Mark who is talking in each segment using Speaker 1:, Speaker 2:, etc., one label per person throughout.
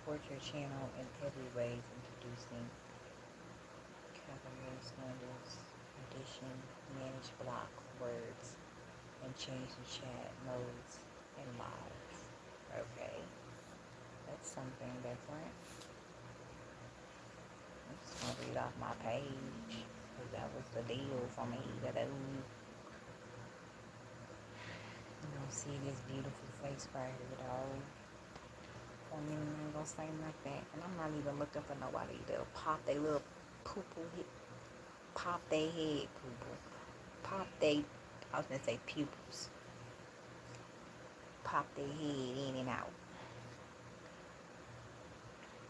Speaker 1: support your channel in every way, introducing capital standards, addition, manage block words, and change the chat modes and lives. Okay, that's something different. I'm just gonna read off my page because that was the deal for me to do. You don't see this beautiful face right here, though. I mean, I ain't gonna say nothing, and I'm not even looking for nobody to pop their little poo-poo hit, pop their head poo-poo, pop they, I was gonna say pupils, pop their head in and out.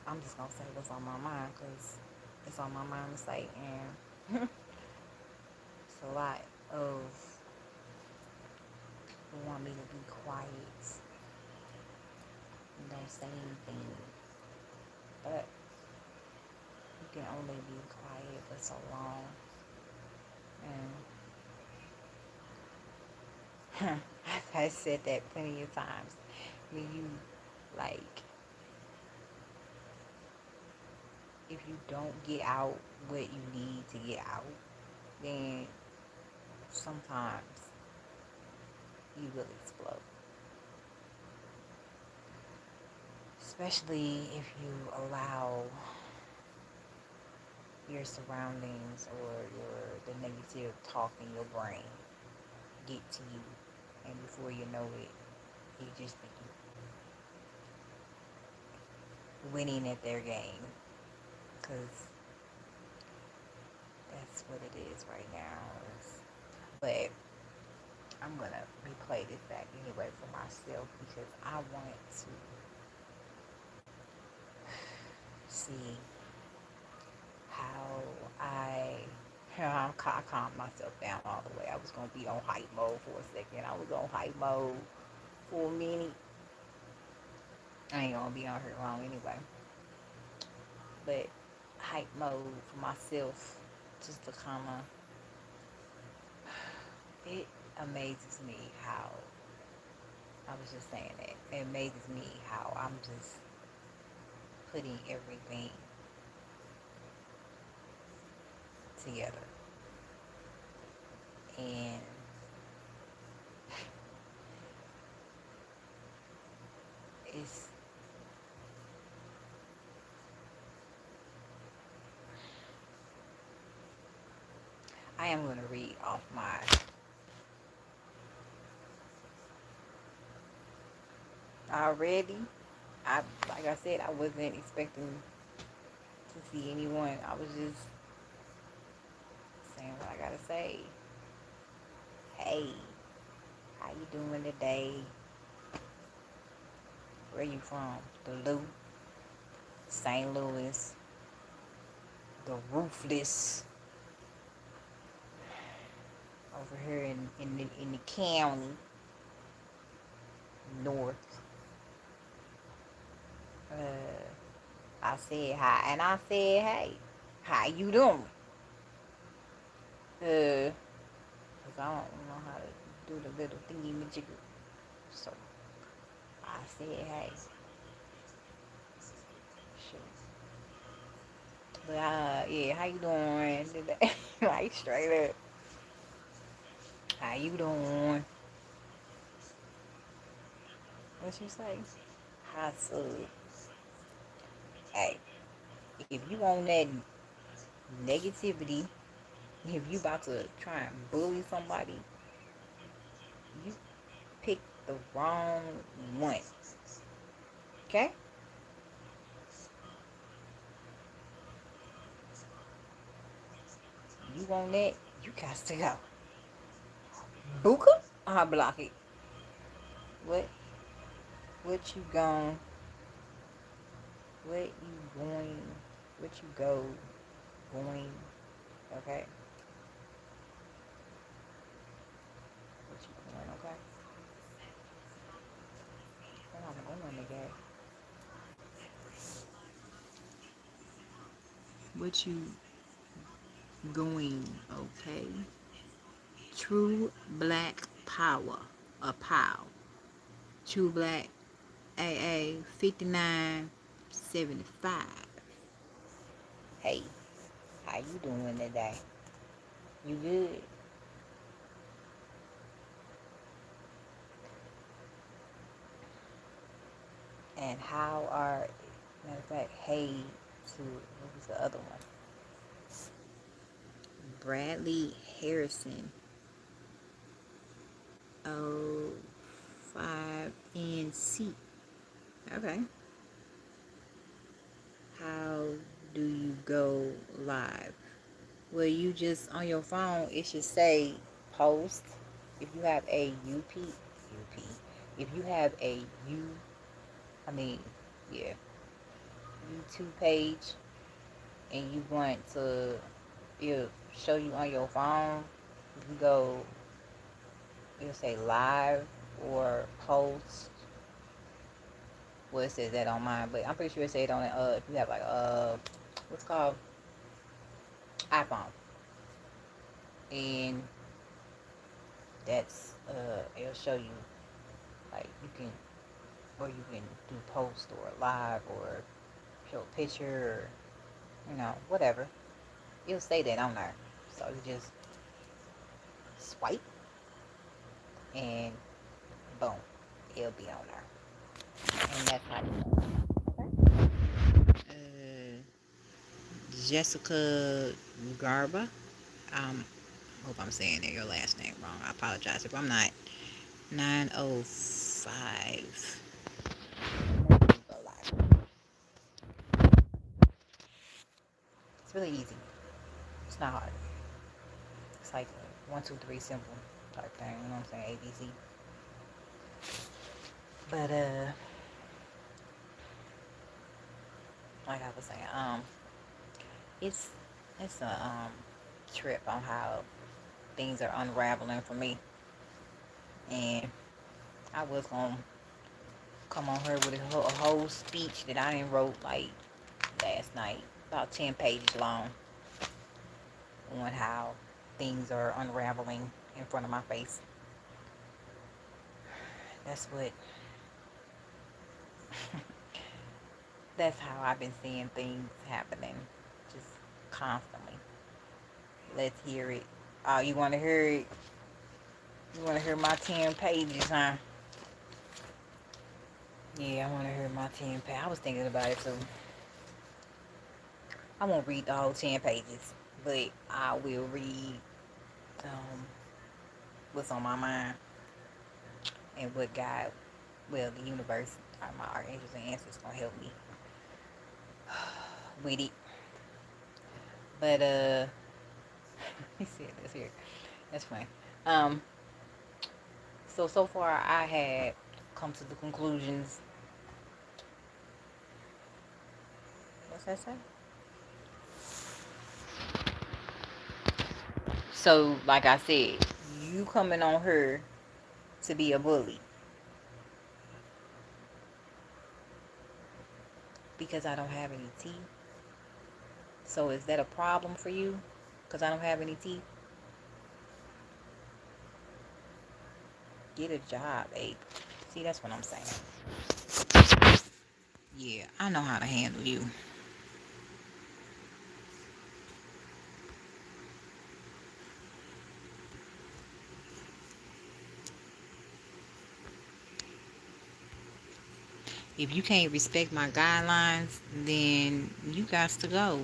Speaker 1: I'm just gonna say what's on my mind because it's on my mind to say, and it's a lot of people want me to be quiet and don't say anything, but you can only be quiet for so long, and I've said that plenty of times. When you, like, if you don't get out what you need to get out, then sometimes you will explode. Especially if you allow your surroundings or the negative talk in your brain get to you, and before you know it, you just be winning at their game, because that's what it is right now. But I'm gonna replay this back anyway for myself because I want to see how I calmed myself down all the way. I was gonna be on hype mode for a second. I was on hype mode for a minute. I ain't gonna be on here long anyway. But hype mode for myself, just to kind of, it amazes me how, I was just saying that, it amazes me how I'm just putting everything together. And it's, I am going to read off my, already, like I said, I wasn't expecting to see anyone. I was just saying what I gotta say. Hey, how you doing today? Where you from? Duluth, St. Louis, the roofless, over here in the county, north. I said hi, and I said hey, how you doing? Cause I don't know how to do the little thingy majigger, so I said hey. Sure. But yeah, how you doing today? Like straight up, how you doing? What you say? Hi, sub. Hey, if you on that negativity, if you about to try and bully somebody, you picked the wrong one. Okay? You want that? You got to go. Buka? I'll block it. What? What you going? What you going? What you go? Going? Okay? What you going? Okay? Then I'm going again. What you going? Okay? True Black Power. A POW. True Black AA 59 75. Hey, how you doing today? You good? And how are, matter of fact, hey to, what was the other one? Bradley Harrison. Oh, 5NC. Okay. How do you go live? Well, you just, on your phone, it should say post. If you have a if you have a I mean, yeah, YouTube page, and you want to, it'll show you on your phone, if you go, it'll say live or post. Well, it says that on mine, but I'm pretty sure it says it on, if you have like, what's called, iPhone. And that's, it'll show you, like, you can, or you can do post or live or show a picture or, whatever. You'll say that on there. So you just swipe and boom, it'll be on there. And that's how you know. Okay. Jessica Garba. Hope I'm saying your last name wrong. I apologize if I'm not. 905. It's really easy. It's not hard. It's like 1, 2, 3 simple type thing. You know what I'm saying? ABC. But like I was saying, it's it's a trip on how things are unraveling for me, and I was gonna come on here with a whole speech that I didn't wrote like last night, about 10 pages long, on how things are unraveling in front of my face. That's what. That's how I've been seeing things happening, just constantly. Let's hear it. Oh, you want to hear it? You want to hear my 10 pages, huh? Yeah, I want to hear my 10 pages. I was thinking about it too. I won't read the whole 10 pages, but I will read um, what's on my mind and what God, well, the universe, or my archangels and answers gonna help me with it. But he said this here. That's funny. Um, so far I had come to the conclusions. What's that say? So, like I said, you coming on her to be a bully because I don't have any teeth. So is that a problem for you? Because I don't have any teeth? Get a job, babe. See, that's what I'm saying. Yeah, I know how to handle you. If you can't respect my guidelines, then you got to go.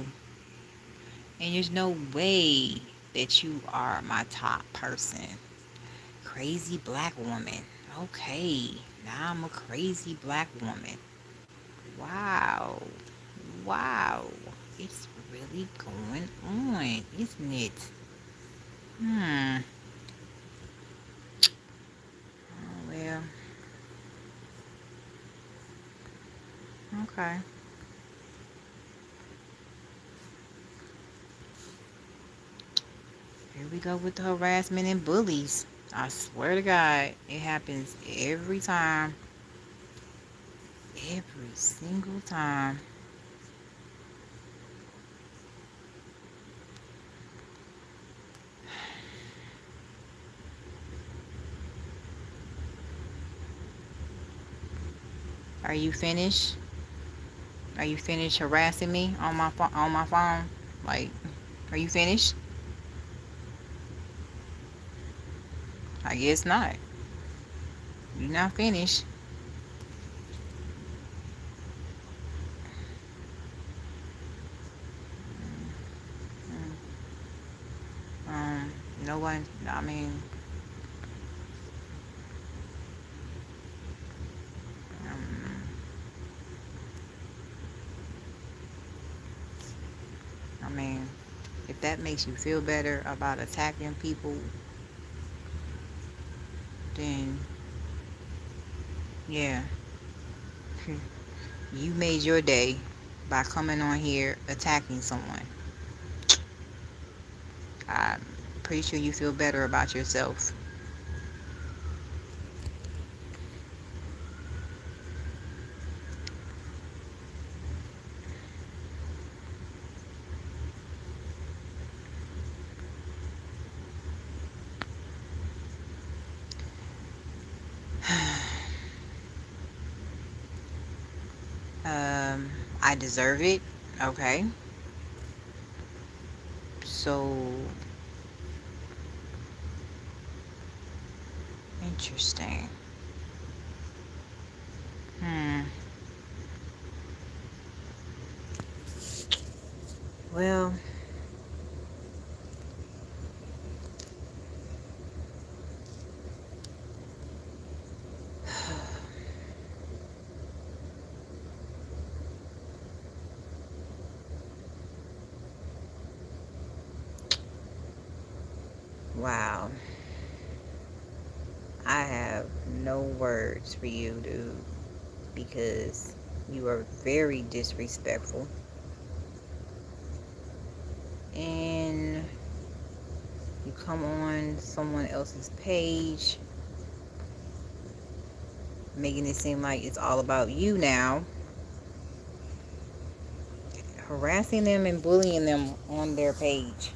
Speaker 1: And there's no way that you are my top person. Crazy black woman. Okay, now I'm a crazy black woman. Wow. Wow. It's really going on, isn't it? Hmm. Oh, well. Okay. Here we go with the harassment and bullies. I swear to God, it happens every time. Every single time. Are you finished? Are you finished harassing me on my phone? Like, are you finished? I guess not. You're not finished. Um, no one. I mean, um, I mean, if that makes you feel better about attacking people, then yeah, you made your day by coming on here attacking someone. I'm pretty sure you feel better about yourself. I deserve it. Okay. So interesting. Hmm. Well, wow. I have no words for you, dude, because you are very disrespectful. And you come on someone else's page, making it seem like it's all about you now, harassing them and bullying them on their page.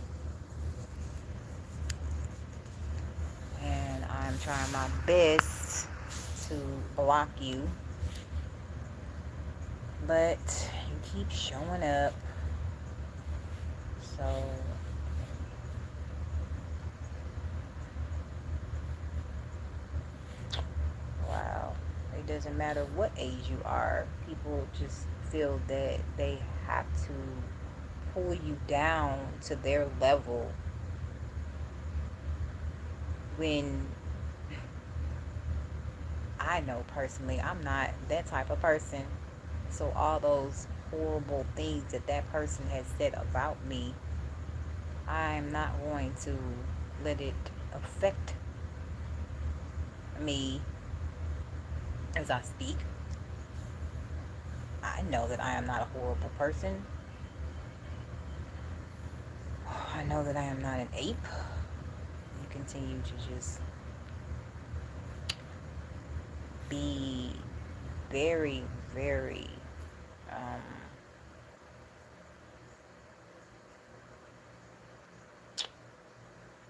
Speaker 1: And I'm trying my best to block you, but you keep showing up. So, wow. It doesn't matter what age you are, people just feel that they have to pull you down to their level when I know personally I'm not that type of person. So all those horrible things that that person has said about me, I'm not going to let it affect me as I speak. I know that I am not a horrible person. I know that I am not an ape. You continue to just be very, very, um,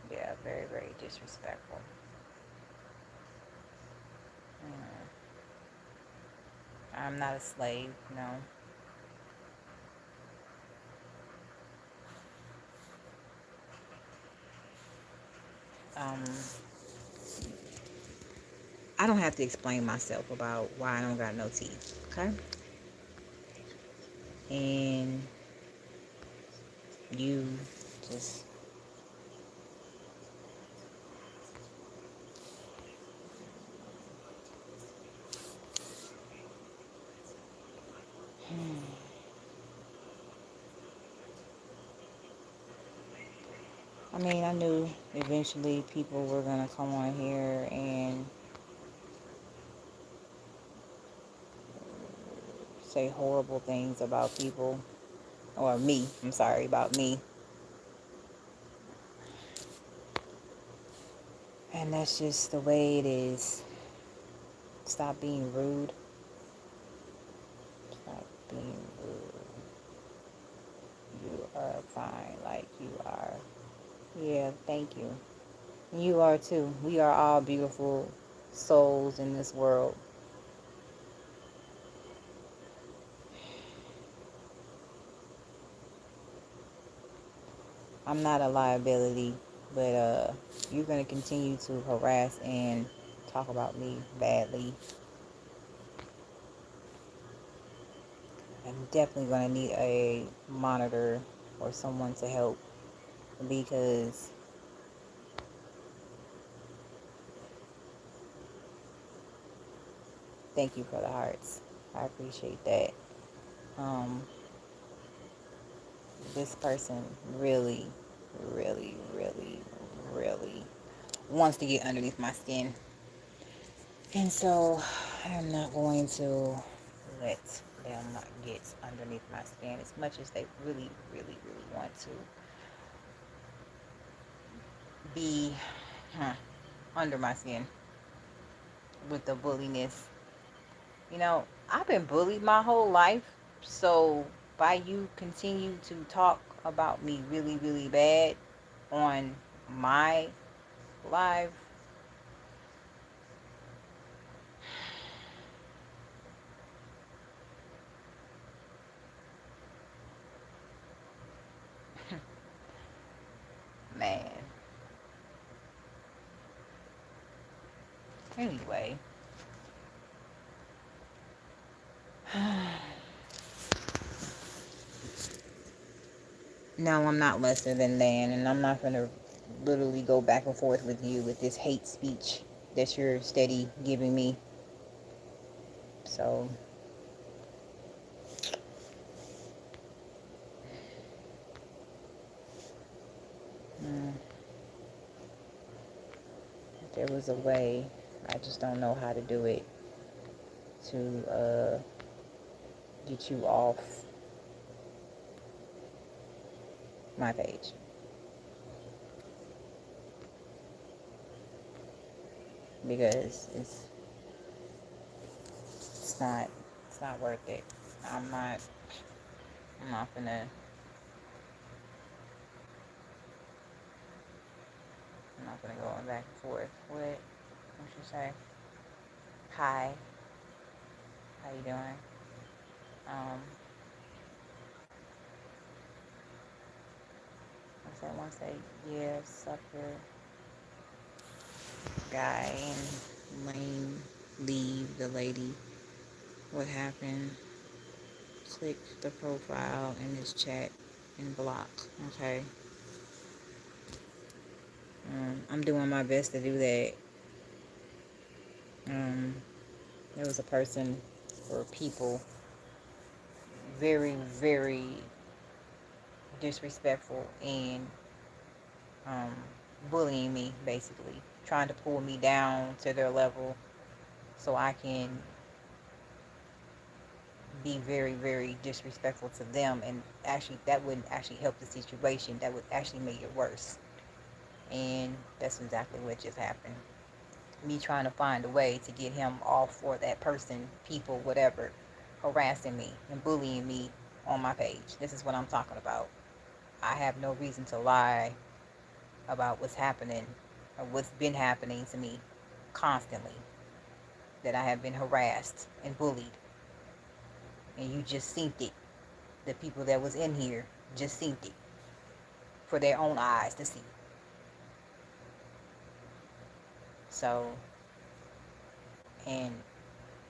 Speaker 1: yeah, very, very disrespectful. Mm. I'm not a slave, no. Um, I don't have to explain myself about why I don't got no teeth, okay? And you just, I mean, I knew eventually people were gonna come on here and say horrible things about people, or me, I'm sorry, about me. And that's just the way it is. Stop being rude. Stop being rude. You are fine like you are. Yeah, thank you. You are too. We are all beautiful souls in this world. I'm not a liability, but you're gonna continue to harass and talk about me badly. I'm definitely gonna need a monitor or someone to help, because thank you for the hearts. I appreciate that. Um, this person really, really, really, really wants to get underneath my skin. And so I'm not going to let them get underneath my skin as much as they really, really, really want to be under my skin with the bulliness. I've been bullied my whole life. So by you continue to talk about me really, really bad on my live, man. Anyway. No, I'm not lesser than man, and I'm not going to literally go back and forth with you with this hate speech that you're steady giving me. So, if there was a way, I just don't know how to do it, to get you off my page, because it's not worth it. I'm not I'm not gonna I'm not gonna go back and forth. What should I say? Hi, how you doing? Um, once they yeah, sucker guy and lame leave the lady. What happened? Click the profile in this chat and block. Okay. I'm doing my best to do that. Um, there was a person or people very, very disrespectful and um, bullying me, basically trying to pull me down to their level so I can be very, very disrespectful to them, and actually that wouldn't actually help the situation. That would actually make it worse. And that's exactly what just happened. Me trying to find a way to get him off for that person, people, whatever, harassing me and bullying me on my page. This is what I'm talking about. I have no reason to lie about what's happening or what's been happening to me constantly. That I have been harassed and bullied. And you just synced it. The people that was in here just synced it for their own eyes to see. So, and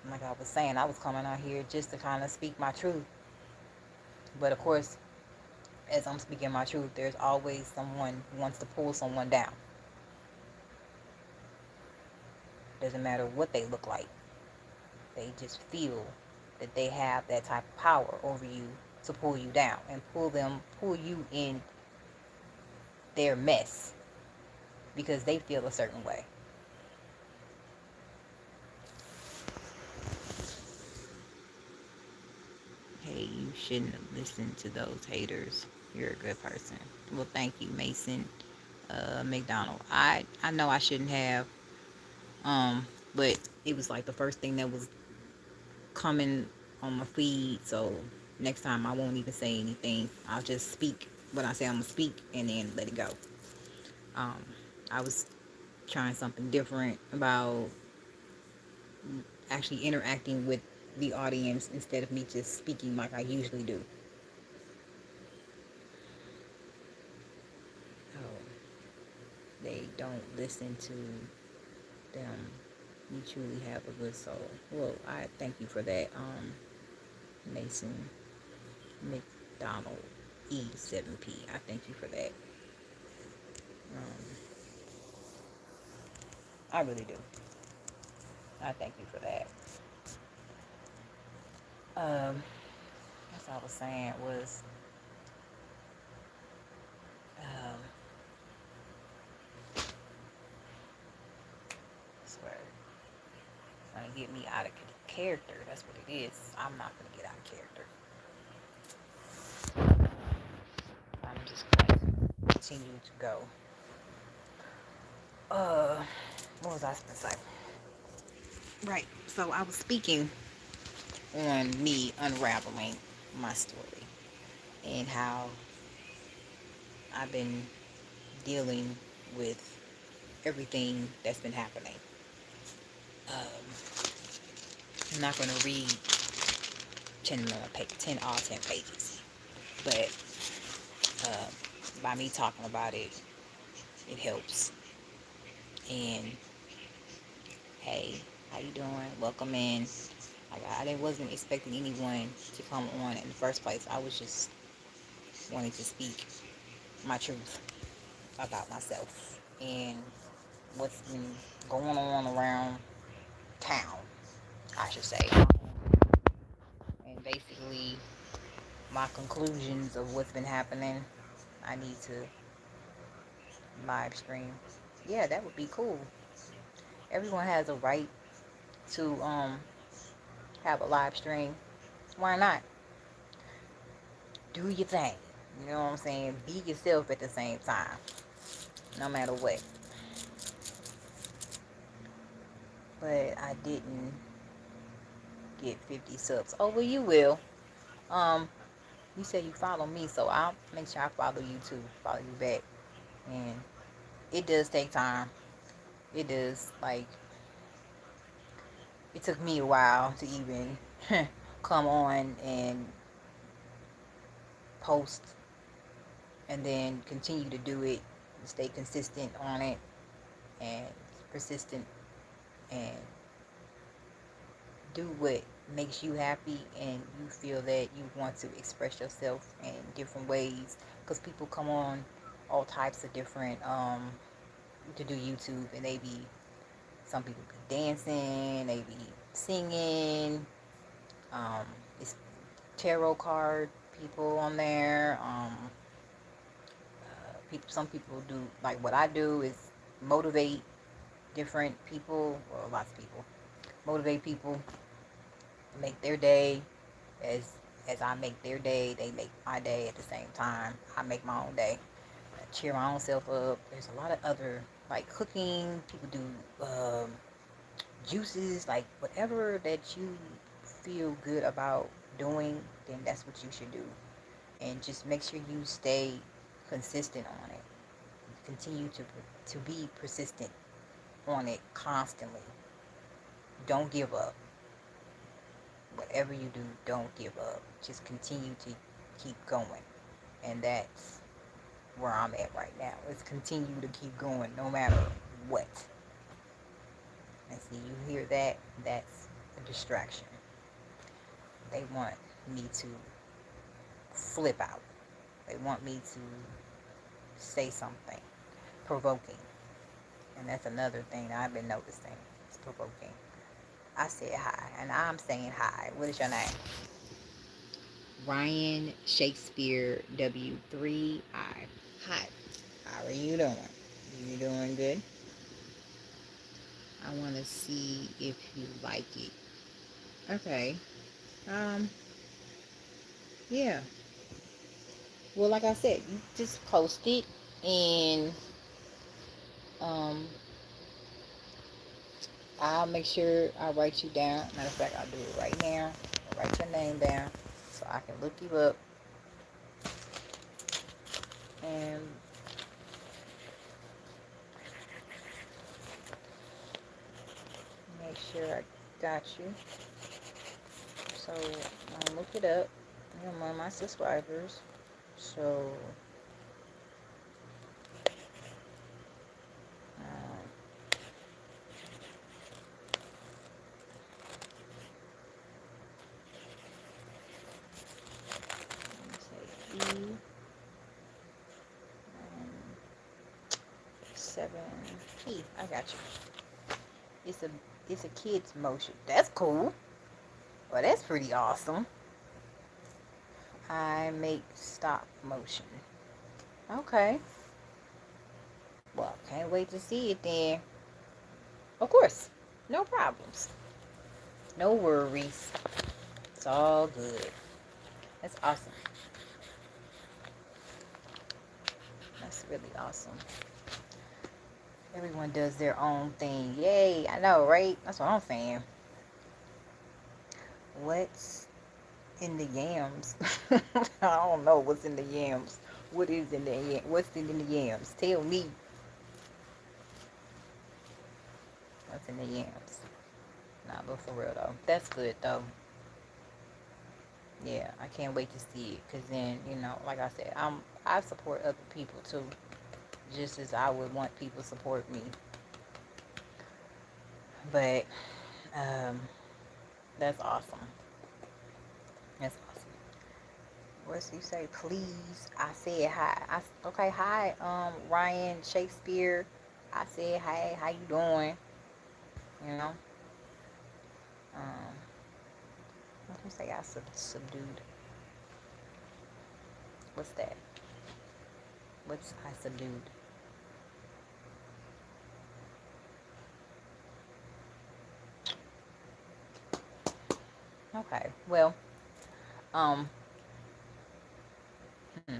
Speaker 1: like I was saying, I was coming out here just to kind of speak my truth. But of course, as I'm speaking my truth, there's always someone who wants to pull someone down. Doesn't matter what they look like. They just feel that they have that type of power over you to pull you down and pull you in their mess because they feel a certain way. Hey, you shouldn't have listened to those haters. You're a good person. Well, thank you, Mason McDonald. I know I shouldn't have, but it was like the first thing that was coming on my feed. So next time I won't even say anything. I'll just speak what I say I'm gonna speak and then let it go. Um, I was trying something different about actually interacting with the audience instead of me just speaking like I usually do. they don't listen to them, you truly have a good soul. Well, I thank you for that, Mason McDonald E7P. I thank you for that. I really do. I thank you for that. That's all I was saying was, um, I swear, trying to get me out of character. That's what it is. I'm not gonna get out of character. I'm just going to continue to go. What was I supposed to say? Right. So I was speaking on me unraveling my story and how I've been dealing with everything that's been happening. I'm not going to read 10 all 10 pages, but by me talking about it, it helps. And hey, how you doing? Welcome in. I wasn't expecting anyone to come on in the first place. I was just wanting to speak my truth about myself and what's been going on around town, I should say. And basically, my conclusions of what's been happening, I need to live stream. Yeah, that would be cool. Everyone has a right to have a live stream. Why not? Do your thing. You know what I'm saying? Be yourself at the same time. No matter what. But I didn't get 50 subs. Oh, well, you will. You said you follow me, so I'll make sure I follow you too. Follow you back. And it does take time. It does. Like, it took me a while to even come on and post and then continue to do it, stay consistent on it and persistent and do what makes you happy and you feel that you want to express yourself in different ways, because people come on all types of different to do YouTube, and they be, some people be dancing, they be singing, it's tarot card people on there, some people do like what I do is motivate different people, well, lots of people motivate people, make their day as I make their day, they make my day at the same time. I make my own day. I cheer my own self up. There's a lot of other, like cooking, people do juices, like whatever that you feel good about doing, then that's what you should do. And just make sure you stay consistent on it. Continue to be persistent on it constantly. Don't give up. Whatever you do, don't give up. Just continue to keep going. And that's where I'm at right now. Let's continue to keep going no matter what. And see, you hear that? That's a distraction. They want me to flip out. They want me to say something provoking. And that's another thing I've been noticing. It's provoking. I said hi, and I'm saying hi. What is your name? Ryan Shakespeare W3I. Hi. How are you doing? You doing good? I want to see if you like it. Okay. Yeah. Well, like I said, you just post it, and um, I'll make sure I write you down. Matter of fact, I'll do it right now. I'll write your name down so I can look you up and make sure I got you. So I'll look it up. You're one of my subscribers. So Hey, I got you. It's a kid's motion. That's cool. Well, that's pretty awesome. I make stop motion. Okay. Well, can't wait to see it then. Of course. No problems. No worries. It's all good. That's awesome. That's really awesome. Everyone does their own thing. Yay. I know, right? That's what I'm saying. What's in the yams? I don't know what's in the yams. What is in the yams? What's in the yams? Tell me. What's in the yams? Nah, but for real though. That's good though. Yeah, I can't wait to see it. Cause then, like I said, I support other people too. Just as I would want people to support me. But that's awesome. That's awesome. What's you say? Please. I said hi. Okay, hi, Ryan Shakespeare. I said hey, how you doing? You know? Um, what do you say? I subdued. What's that? What's I subdued? Okay. Well, um, what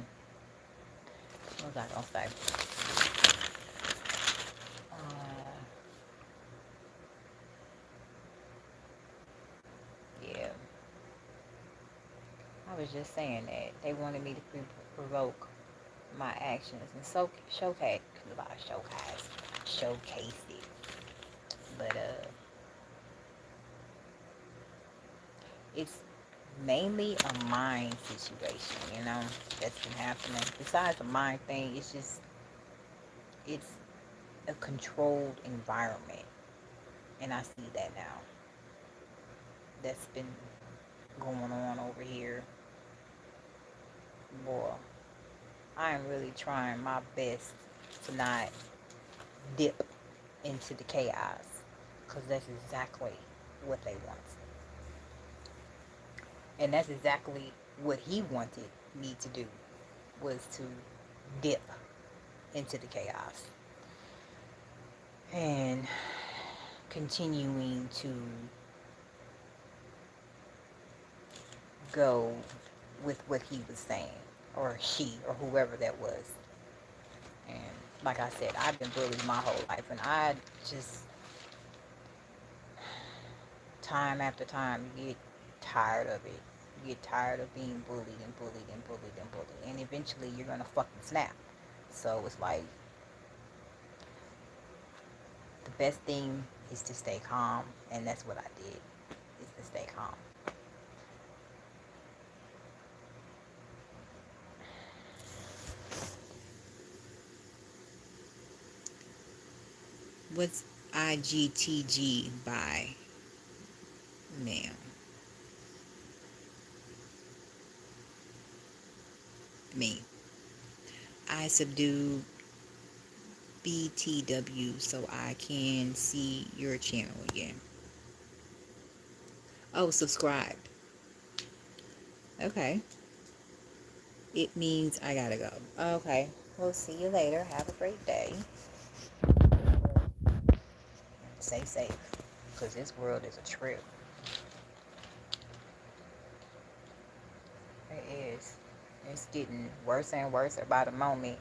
Speaker 1: was I gonna say? Yeah, I was just saying that they wanted me to provoke my actions and showcase it. But it's mainly a mind situation, that's been happening. Besides the mind thing, it's a controlled environment, and I see that now. That's been going on over here. Boy, I am really trying my best to not dip into the chaos, because that's exactly what they want. And that's exactly what he wanted me to do, was to dip into the chaos. And continuing to go with what he was saying, or she, or whoever that was. And like I said, I've been bullied my whole life, and I just, time after time, you get tired of it. You get tired of being bullied and bullied and bullied and bullied, and eventually you're gonna fucking snap. So it's like, the best thing is to stay calm, and that's what I did, is to stay calm. What's IGTG by, ma'am? Me. I subdue BTW so I can see your channel again. Oh, subscribed. Okay. It means I gotta go. Okay. We'll see you later. Have a great day. Stay safe. Because this world is a trip. It is. It's getting worse and worse by the moment.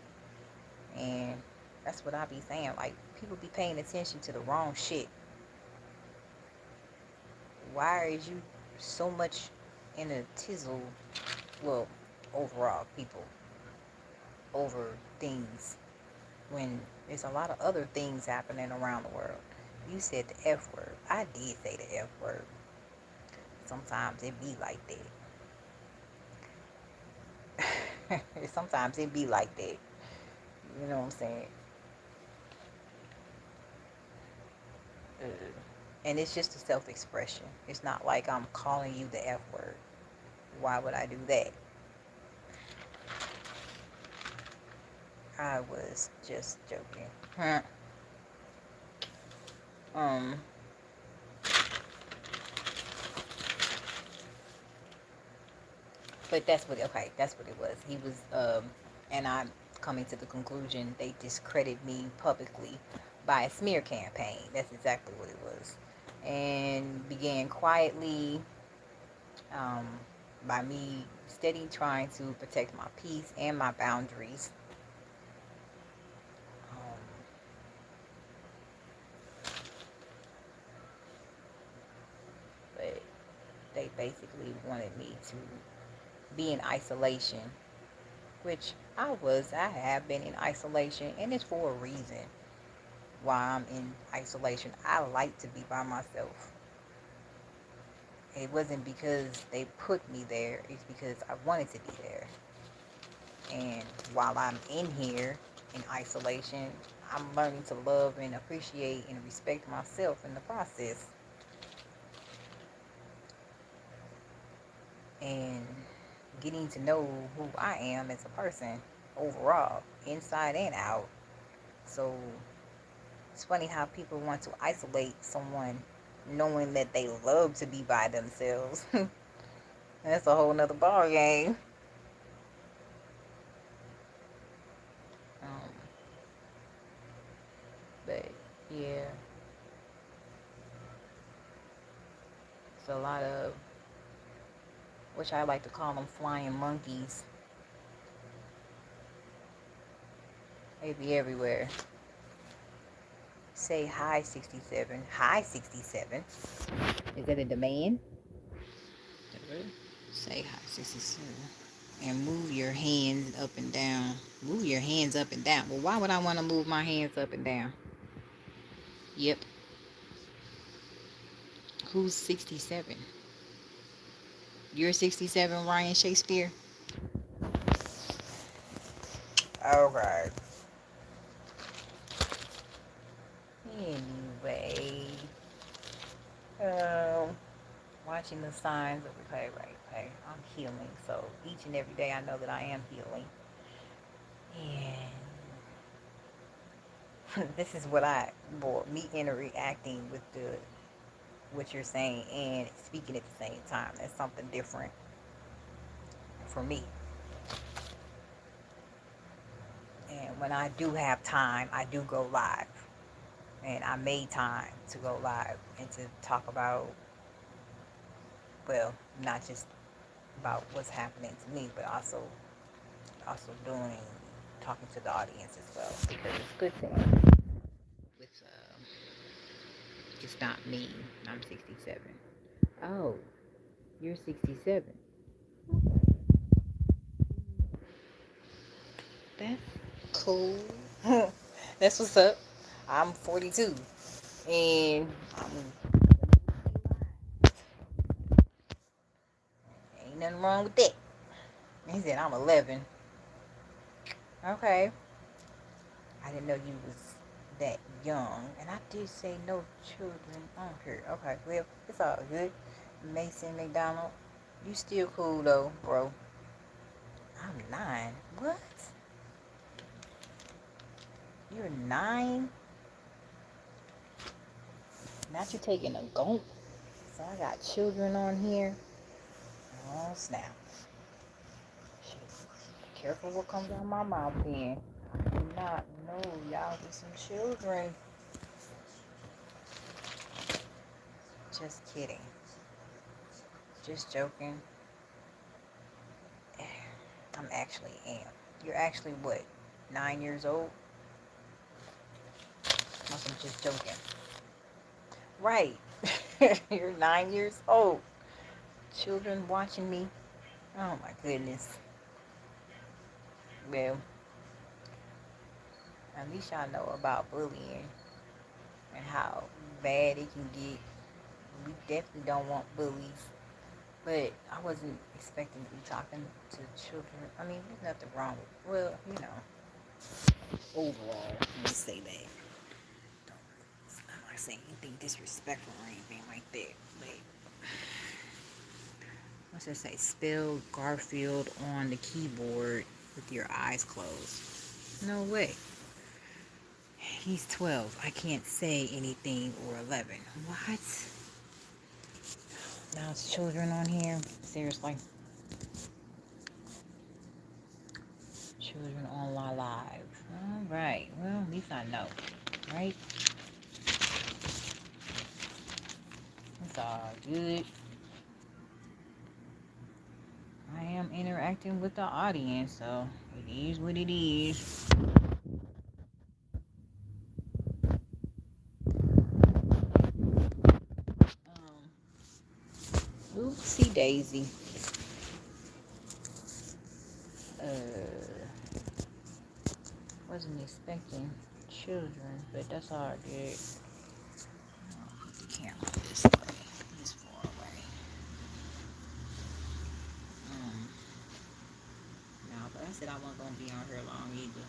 Speaker 1: And that's what I be saying. Like, people be paying attention to the wrong shit. Why is you so much in a tizzle? Well, overall, people over things, when there's a lot of other things happening around the world. You said the F word. I did say the F word. Sometimes it be like that. Sometimes it be like that. You know what I'm saying? And it's just a self-expression. It's not like I'm calling you the F word. Why would I do that? I was just joking. Um, but that's what it was. He was, and I'm coming to the conclusion they discredit me publicly by a smear campaign. That's exactly what it was. And began quietly, um, by me steady trying to protect my peace and my boundaries. Um, but they basically wanted me to be in isolation, which I have been in isolation, and it's for a reason why I'm in isolation. I like to be by myself. It wasn't because they put me there, it's because I wanted to be there. And while I'm in here in isolation, I'm learning to love and appreciate and respect myself in the process. And getting to know who I am as a person overall, inside and out. So it's funny how people want to isolate someone knowing that they love to be by themselves. That's a whole nother ball game. Um, but yeah, it's a lot of, which I like to call them flying monkeys. They be everywhere. Say hi 67. Hi 67. Is that a demand? Say hi 67. And move your hands up and down. Move your hands up and down. Well, why would I want to move my hands up and down? Yep. Who's 67? You're 67, Ryan Shakespeare? Okay. Anyway, um, watching the signs of okay. I'm healing, so each and every day I know that I am healing, and this is what me interacting with the what you're saying and speaking at the same time. That's something different for me. And when I do have time, I do go live, and I made time to go live and to talk about, well, not just about what's happening to me, but also doing talking to the audience as well, because it's good thing. With it's not me. I'm 67. Oh, you're 67. That's cool. That's what's up. I'm 42, and ain't nothing wrong with that. He said I'm 11. Okay. I didn't know you was that young. And I did say no children on here. Okay, well, it's all good. Mason McDonald, you still cool though, bro. I'm 9. What? You're 9? Not you taking a gulp? So I got children on here. Oh, snap. Shit. Careful what comes out of my mouth then. I do not know y'all with some children. Just kidding. Just joking. I'm actually am. You're actually what? 9 years old? I'm just joking. Right. You're 9 years old. Children watching me. Oh my goodness. Well, at least y'all know about bullying and how bad it can get. We definitely don't want bullies. But I wasn't expecting to be talking to children. I mean, there's nothing wrong with, well, overall, let me say that. I'm not saying anything disrespectful or anything like that. But let's just say spell Garfield on the keyboard with your eyes closed. No way. He's 12. I can't say anything, or 11. What? Now it's children on here? Seriously? Children on my live. Alright. Well, at least I know. Right? It's all good. I am interacting with the audience, so it is what it is. Oopsie daisy. Wasn't expecting children, but that's all I did. I'll put the camera this way, this far away. No, but I said I wasn't gonna be on here long either.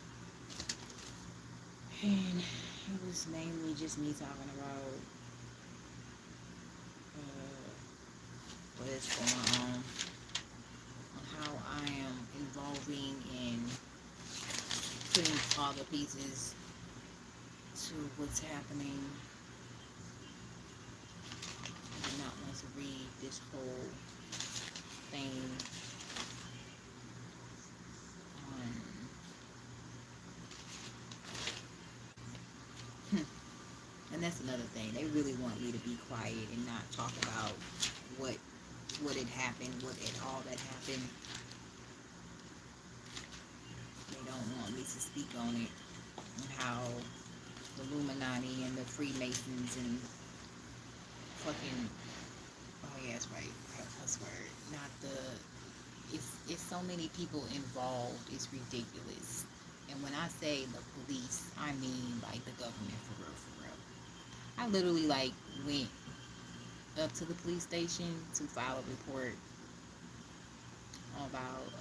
Speaker 1: And it was mainly just me talking about what is going on how I am involving in putting all the pieces to what's happening. I do not want to read this whole thing on. And that's another thing. They really want me to be quiet and not talk about what had happened, all that happened. They don't want me to speak on it, and how the Illuminati and the Freemasons and fucking, oh yeah, that's right, cuss word, not the, it's so many people involved, it's ridiculous. And when I say the police, I mean like the government, for real, for real. I literally like went up to the police station to file a report about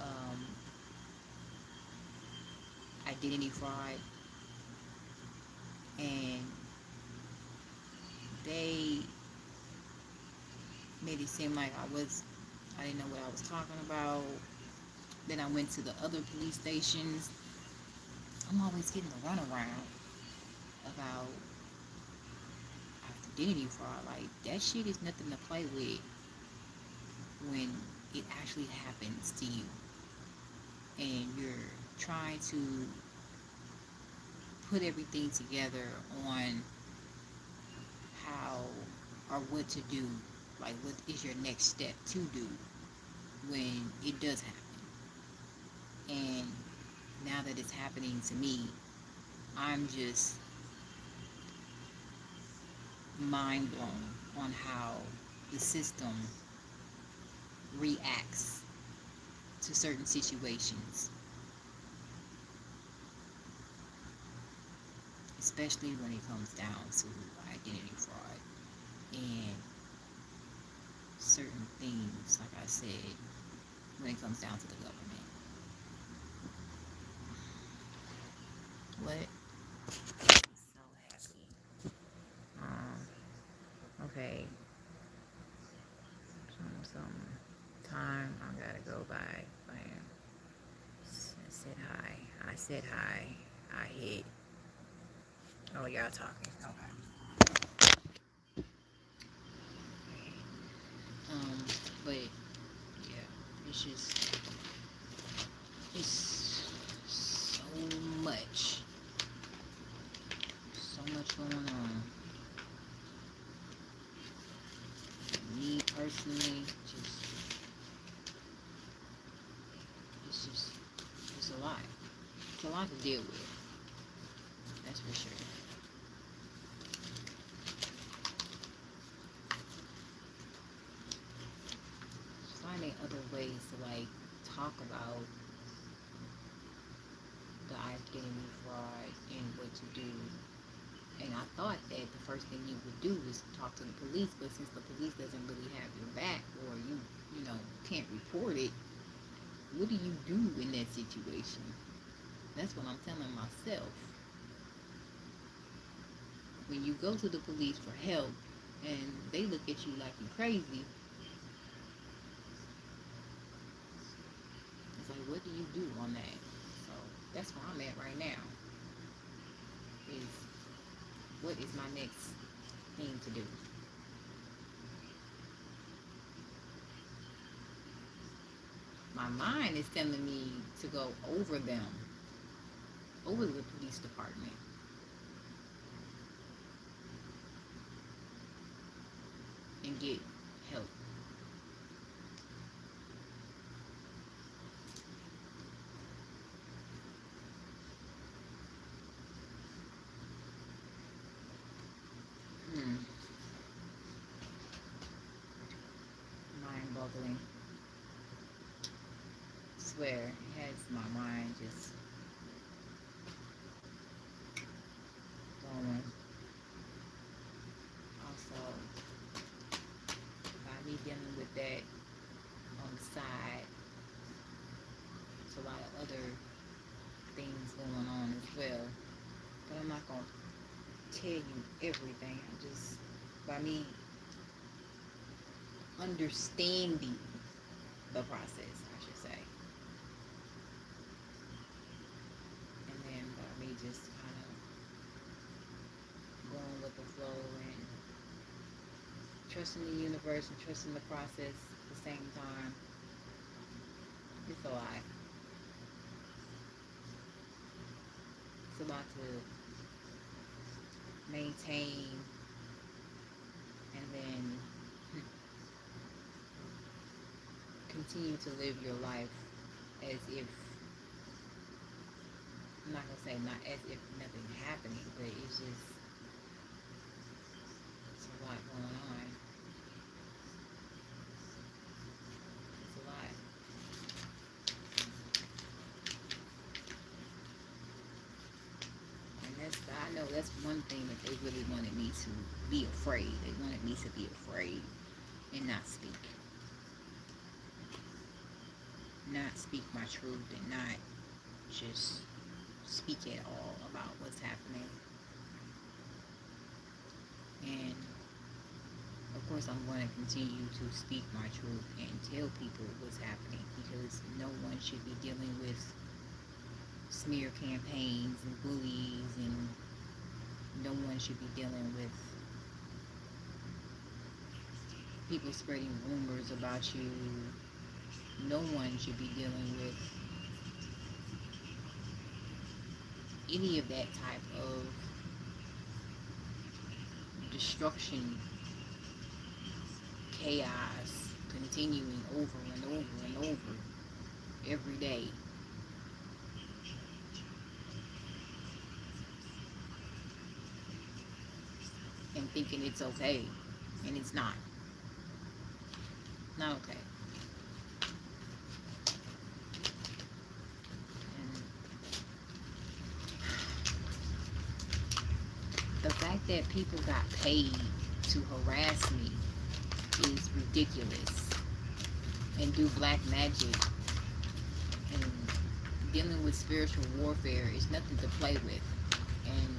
Speaker 1: identity fraud, and they made it seem like I didn't know what I was talking about. Then I went to the other police stations. I'm always getting the runaround about identity fraud. Like, that shit is nothing to play with when it actually happens to you and you're trying to put everything together on how or what to do, like what is your next step to do when it does happen. And now that it's happening to me, I'm just mind blown on how the system reacts to certain situations, especially when it comes down to identity fraud and certain things, like I said, when it comes down to the government. What? So happy. Okay. Some time I gotta go by. Bam. I said hi. I said hi. I hit. Oh, y'all talking. Okay. But yeah, it's just, it's so much going on. Me personally, it's a lot. It's a lot to deal with. That's for sure. Finding other ways to like talk about the identity fraud and what to do. And I thought that the first thing you would do is talk to the police, but since the police doesn't really have your back, or you know, can't report it, what do you do in that situation? That's what I'm telling myself. When you go to the police for help and they look at you like you're crazy, it's like, what do you do on that? So that's where I'm at right now. Is What is my next thing to do? My mind is telling me to go over them, over the police department. And get help. Hmm. Mind boggling. Swear, it has my mind just going. Also, by me dealing with that on the side, there's a lot of other things going on as well. But I'm not going to tell you everything. I'm just, by me understanding the process, I should say. And then by me just kind of going with the flow and trusting the universe and trusting the process at the same time. It's a lot. It's a lot to maintain and then continue to live your life as if, I'm not going to say not as if nothing happening, but it's just, it's a lot going on. It's a lot. And I know that's one thing that they really wanted me to be afraid. They wanted me to be afraid and not speak. Not speak my truth and not just speak at all about what's happening. And of course I'm going to continue to speak my truth and tell people what's happening, because no one should be dealing with smear campaigns and bullies, and no one should be dealing with people spreading rumors about you. No one should be dealing with any of that type of destruction, chaos, continuing over and over and over every day. And thinking it's okay, and it's not. Not okay. The fact that people got paid to harass me is ridiculous, and do black magic and dealing with spiritual warfare is nothing to play with. And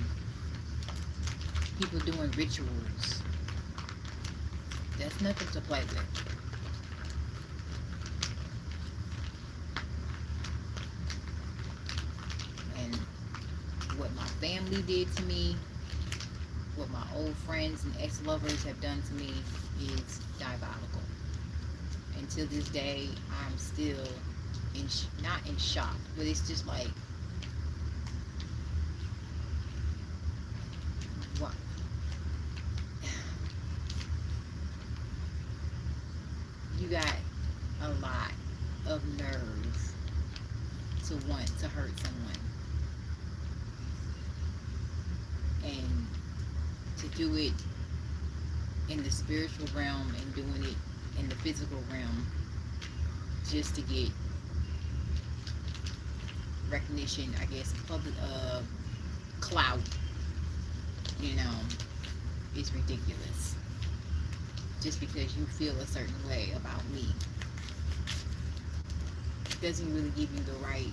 Speaker 1: people doing rituals, that's nothing to play with. And what my family did to me, what my old friends and ex-lovers have done to me is diabolical. And to this day, I'm still not in shock, but it's just like, what? You got a lot of nerve to want to hurt someone, and to do it in the spiritual realm and doing it in the physical realm just to get recognition, I guess, public clout, you know, is ridiculous. Just because you feel a certain way about me doesn't really give you the right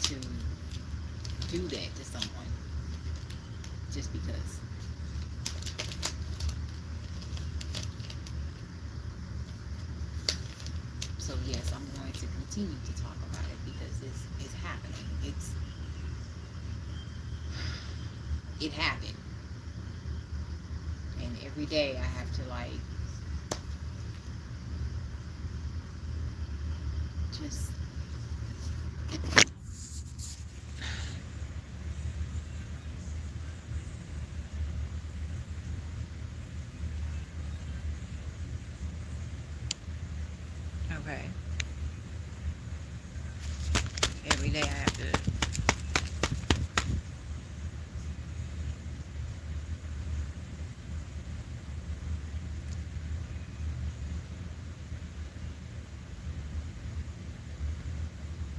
Speaker 1: to do that to someone just because. So yes, I'm going to continue to talk about it because it's happening. it happened. And every day I have to like just okay. Every day I have to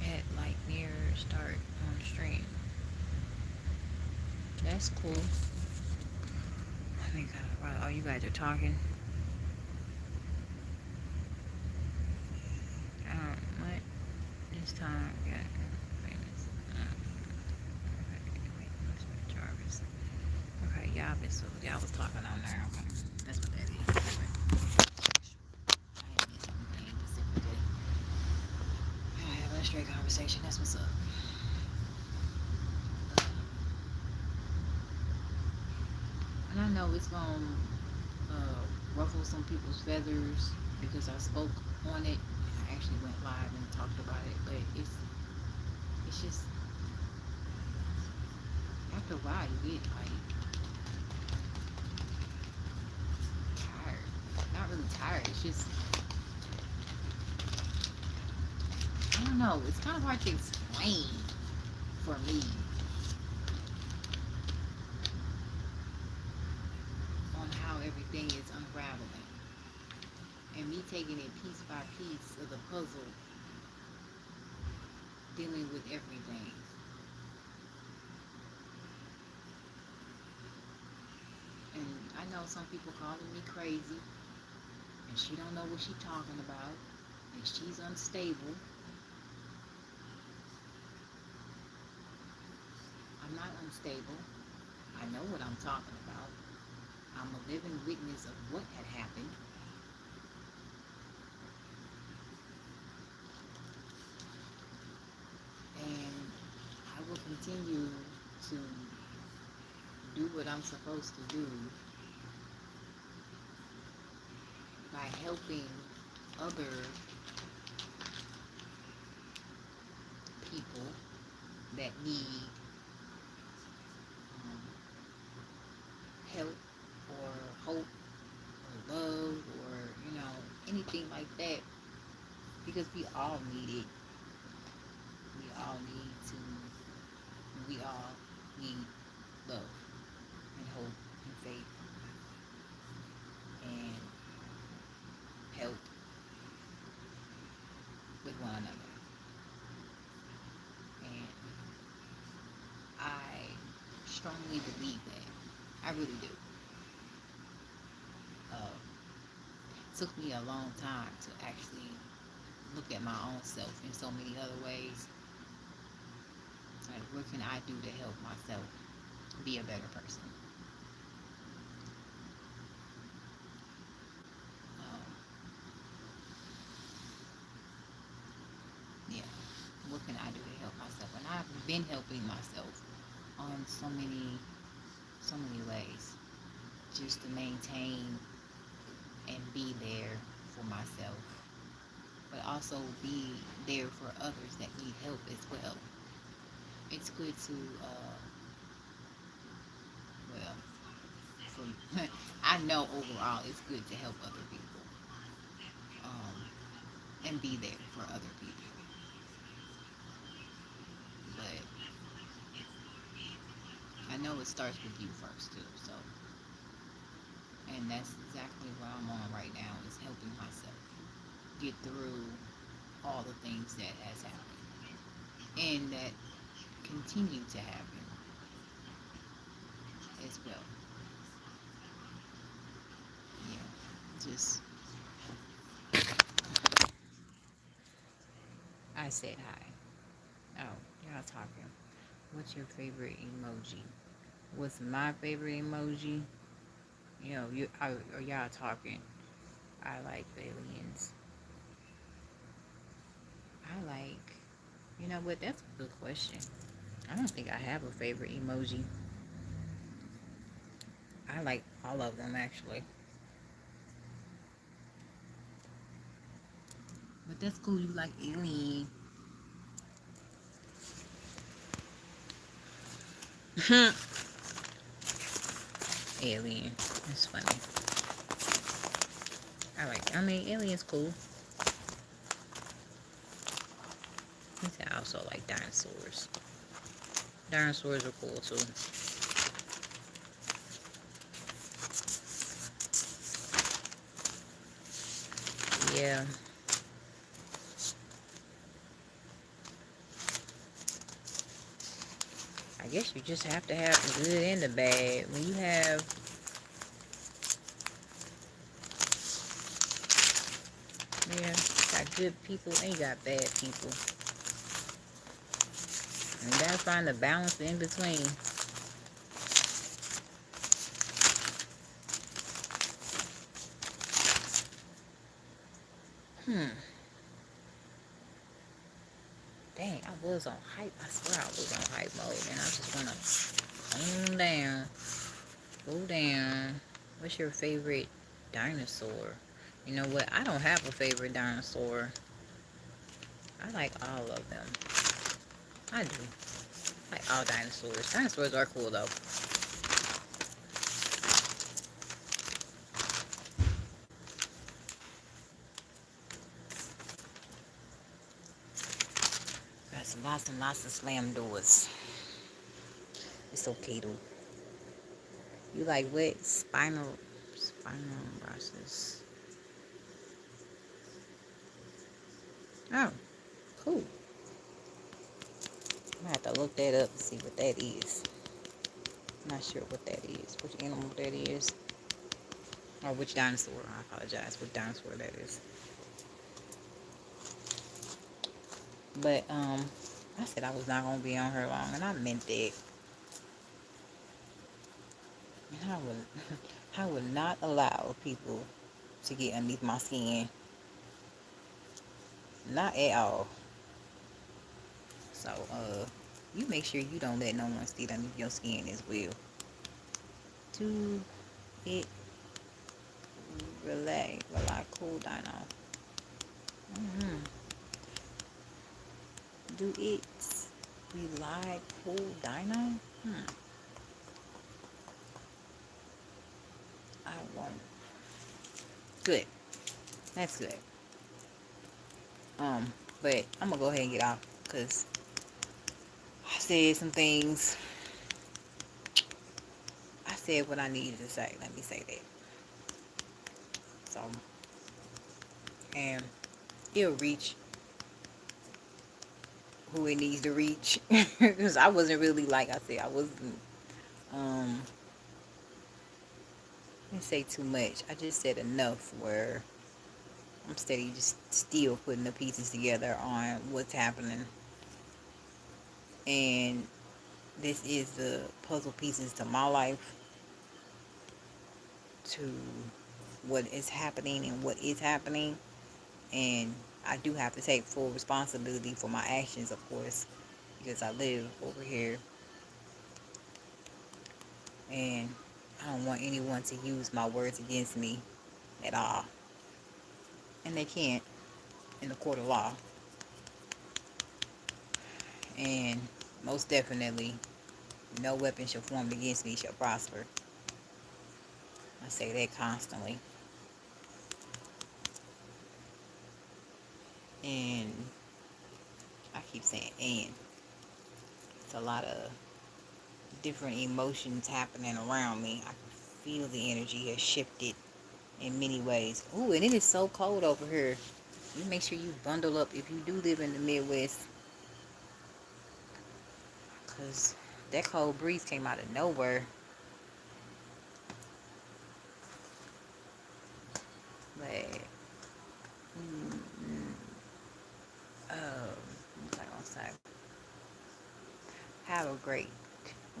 Speaker 1: at like near start on the stream. That's cool. I think oh, you guys are talking. What? This time, yeah. Famous. Jarvis. Okay, y'all been so y'all was talking on there. Okay, that's what that is. I ain't missed anything specifically. Y'all having a straight conversation. That's what's up. And I know it's gonna ruffle some people's feathers because I spoke on it. I actually went live and talked about it, but it's just after a while you get like tired. Not really tired. It's just I don't know. It's kind of hard to explain for me on how everything is unraveling and me taking it piece by piece of the puzzle, dealing with everything. And I know some people calling me crazy, and she don't know what she's talking about, and she's unstable. I'm not unstable. I know what I'm talking about. I'm a living witness of what had happened. And I will continue to do what I'm supposed to do by helping other people that need help or hope or love or, anything like that, because we all need it. We all need love and hope and faith and help with one another. And I strongly believe that. I really do. It took me a long time to actually look at my own self in so many other ways. Like, what can I do to help myself be a better person? Um, yeah, what can I do to help myself? And I've been helping myself on so many ways, just to maintain and be there for myself, but also be there for others that need help as well. It's good to, well, I know overall it's good to help other people, and be there for other people. But I know it starts with you first too. So, and that's exactly what I'm on right now, is helping myself get through all the things that has happened and that continue to happen as well. Yeah, just I said hi. Oh, y'all talking. What's your favorite emoji? What's my favorite emoji? Are y'all talking? I like aliens. I like, you know what? That's a good question. I don't think I have a favorite emoji. I like all of them actually. But that's cool. You like alien. Alien. It's funny. I mean, alien's cool. I also like dinosaurs. Dinosaurs are cool too. Yeah. I guess you just have to have the good and the bad. When you have got good people and you got bad people. And you gotta find the balance in between. Dang, I was on hype. I swear I was on hype mode, and I just wanna calm down, cool down. What's your favorite dinosaur? You know what? I don't have a favorite dinosaur. I like all of them. I do. I like all dinosaurs. Dinosaurs are cool though. Got some lots and lots of slam doors. It's okay though. You like what? Spinal process. Oh, cool. I'm gonna have to look that up and see what that is. I'm not sure what that is. Which animal that is. Or which dinosaur. I apologize. Which dinosaur that is. But, I said I was not gonna be on her long, and I meant that. And I would not allow people to get underneath my skin. Not at all. So, you make sure you don't let no one see underneath your skin as well. Do it relax, cool dino. Do it rely cool dino? I won't. Good. That's good. But I'm gonna go ahead and get off because I said some things. I said what I needed to say. Let me say that. So, and it'll reach who it needs to reach. Because I wasn't really, like I said, I wasn't, didn't say too much. I just said enough where I'm steady just still putting the pieces together on what's happening. And this is the puzzle pieces to my life, to what is happening and what is happening. And I do have to take full responsibility for my actions, of course, because I live over here. And I don't want anyone to use my words against me at all. And they can't in the court of law. And most definitely, no weapon shall form against me shall prosper. I say that constantly. And I keep saying and. It's a lot of different emotions happening around me. I can feel the energy has shifted in many ways. Ooh, and it is so cold over here. You make sure you bundle up if you do live in the Midwest. Because that cold breeze came out of nowhere. But, what was I going to say? Have a great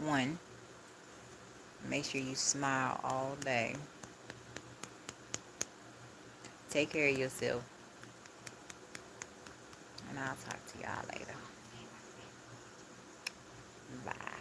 Speaker 1: one. Make sure you smile all day. Take care of yourself. And I'll talk to y'all later. Bye.